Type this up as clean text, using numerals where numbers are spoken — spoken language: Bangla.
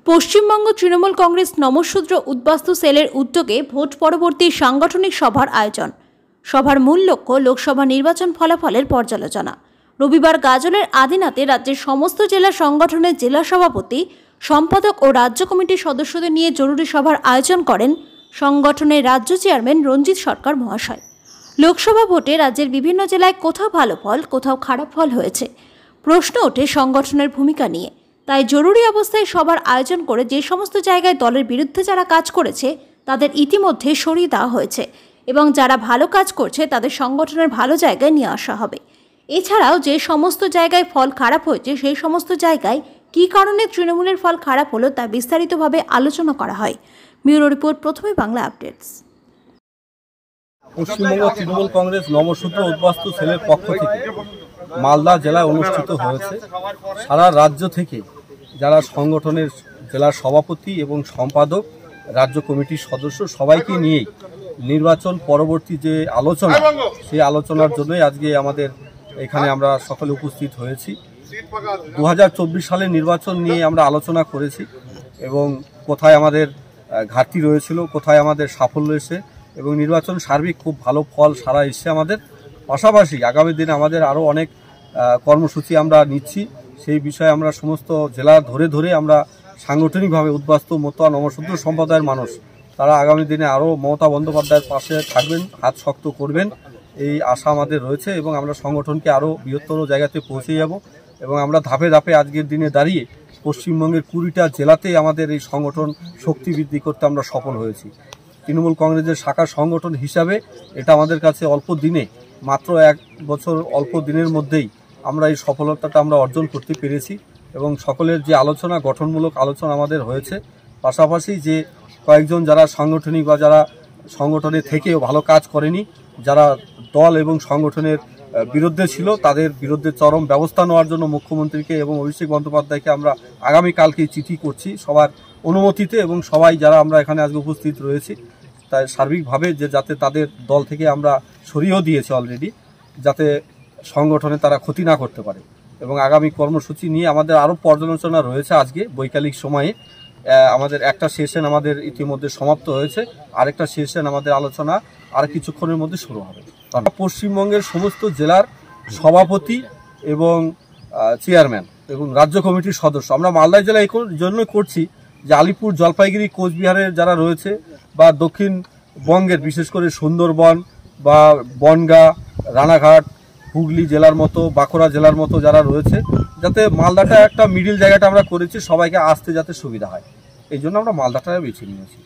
পশ্চিমবঙ্গ তৃণমূল কংগ্রেস নমশূদ্র উদ্বাস্তু সেলের উদ্যোগে ভোট পরবর্তী সাংগঠনিক সভার আয়োজন। সভার মূল লক্ষ্য লোকসভা নির্বাচন ফলাফলের পর্যালোচনা। রবিবার গাজলের আদিনাতে রাজ্যের সমস্ত জেলা সংগঠনের জেলা সভাপতি, সম্পাদক ও রাজ্য কমিটির সদস্যদের নিয়ে জরুরি সভার আয়োজন করেন সংগঠনের রাজ্য চেয়ারম্যান রঞ্জিত সরকার মহাশয়। লোকসভা ভোটে রাজ্যের বিভিন্ন জেলায় কোথাও ভালো ফল, কোথাও খারাপ ফল হয়েছে। প্রশ্ন ওঠে সংগঠনের ভূমিকা নিয়ে। তাই জরুরি অবস্থায় সভার আয়োজন করে যে সমস্ত জায়গায় দলের বিরুদ্ধে যারা কাজ করেছে তাদের ইতিমধ্যে সরিয়ে দেওয়া হয়েছে এবং যারা ভালো কাজ করছে তাদের সংগঠনের ভালো জায়গায় নিয়ে আসা হবে। এছাড়াও যে সমস্ত জায়গায় ফল খারাপ হয়েছে সেই সমস্ত জায়গায় কী কারণে তৃণমূলের ফল খারাপ হলো তা বিস্তারিতভাবে আলোচনা করা হয়। ব্যুরো রিপোর্ট, প্রথমে বাংলা আপডেটস। পশ্চিমবঙ্গ তৃণমূল কংগ্রেস নমশূদ্র উদ্বাস্তু সেলের পক্ষ থেকে মালদা জেলায় অনুষ্ঠিত হয়েছে। সারা রাজ্য থেকে যারা সংগঠনের জেলার সভাপতি এবং সম্পাদক, রাজ্য কমিটির সদস্য সবাইকে নিয়েই নির্বাচন পরবর্তী যে আলোচনা, সেই আলোচনার জন্যই আজকে আমাদের এখানে আমরা সকলে উপস্থিত হয়েছি। 2024 সালের নির্বাচন নিয়ে আমরা আলোচনা করেছি এবং কোথায় আমাদের ঘাটতি রয়েছিল, কোথায় আমাদের সাফল্য এসে এবং নির্বাচন সার্বিক খুব ভালো ফল সারা এসছে আমাদের। পাশাপাশি আগামী দিনে আমাদের আরও অনেক কর্মসূচি আমরা নিচ্ছি। সেই বিষয়ে আমরা সমস্ত জেলা ধরে ধরে আমরা সাংগঠনিকভাবে উদ্বাস্তু মতুয়া নমশূদ্র সম্প্রদায়ের মানুষ তারা আগামী দিনে আরও মমতা বন্দ্যোপাধ্যায়ের পাশে থাকবেন, হাত শক্ত করবেন, এই আশা আমাদের রয়েছে এবং আমরা সংগঠনকে আরও বৃহত্তর জায়গাতে পৌঁছে যাব এবং আমরা ধাপে ধাপে আজকের দিনে দাঁড়িয়ে পশ্চিমবঙ্গের 20টা জেলাতে আমাদের এই সংগঠন শক্তি বৃদ্ধি করতে আমরা সফল হয়েছি। তৃণমূল কংগ্রেসের শাখা সংগঠন হিসাবে এটা আমাদের কাছে অল্প দিনে, মাত্র 1 বছর অল্প দিনের মধ্যেই আমরা এই সফলতাটা আমরা অর্জন করতে পেরেছি এবং সকলের যে আলোচনা, গঠনমূলক আলোচনা আমাদের হয়েছে। পাশাপাশি যে কয়েকজন যারা সাংগঠনিক বা যারা সংগঠনে থেকেও ভালো কাজ করেনি, যারা দল এবং সংগঠনের বিরুদ্ধে ছিল, তাদের বিরুদ্ধে চরম ব্যবস্থা নেওয়ার জন্য মুখ্যমন্ত্রীকে এবং অভিষেক বন্দ্যোপাধ্যায়কে আমরা আগামীকালকেই চিঠি করছি সবার অনুমতিতে এবং সবাই যারা আমরা এখানে আজকে উপস্থিত রয়েছি তাই সার্বিকভাবে যে যাতে তাদের দল থেকে আমরা সরিয়েও দিয়েছি অলরেডি, যাতে সংগঠনে তারা ক্ষতি না করতে পারে এবং আগামী কর্মসূচি নিয়ে আমাদের আরও পর্যালোচনা রয়েছে। আজকে বৈকালিক সময়ে আমাদের একটা সেশন আমাদের ইতিমধ্যে সমাপ্ত হয়েছে, আরেকটা সেশন আমাদের আলোচনা আর কিছুক্ষণের মধ্যে শুরু হবে। পশ্চিমবঙ্গের সমস্ত জেলার সভাপতি এবং চেয়ারম্যান এবং রাজ্য কমিটির সদস্য আমরা মালদা জেলায় এই জন্য করছি যে আলিপুর, জলপাইগুড়ি, কোচবিহারের যারা রয়েছে বা দক্ষিণবঙ্গের বিশেষ করে সুন্দরবন বা বনগাঁ, রানাঘাট, হুগলি জেলার মতো, বাঁকুড়া জেলার মতো যারা রয়েছে, যাতে মালদাটা একটা মিডিল জায়গাটা আমরা করেছি সবাইকে আসতে যাতে সুবিধা হয়, এই জন্য আমরা মালদাটা বেছে নিয়েছি।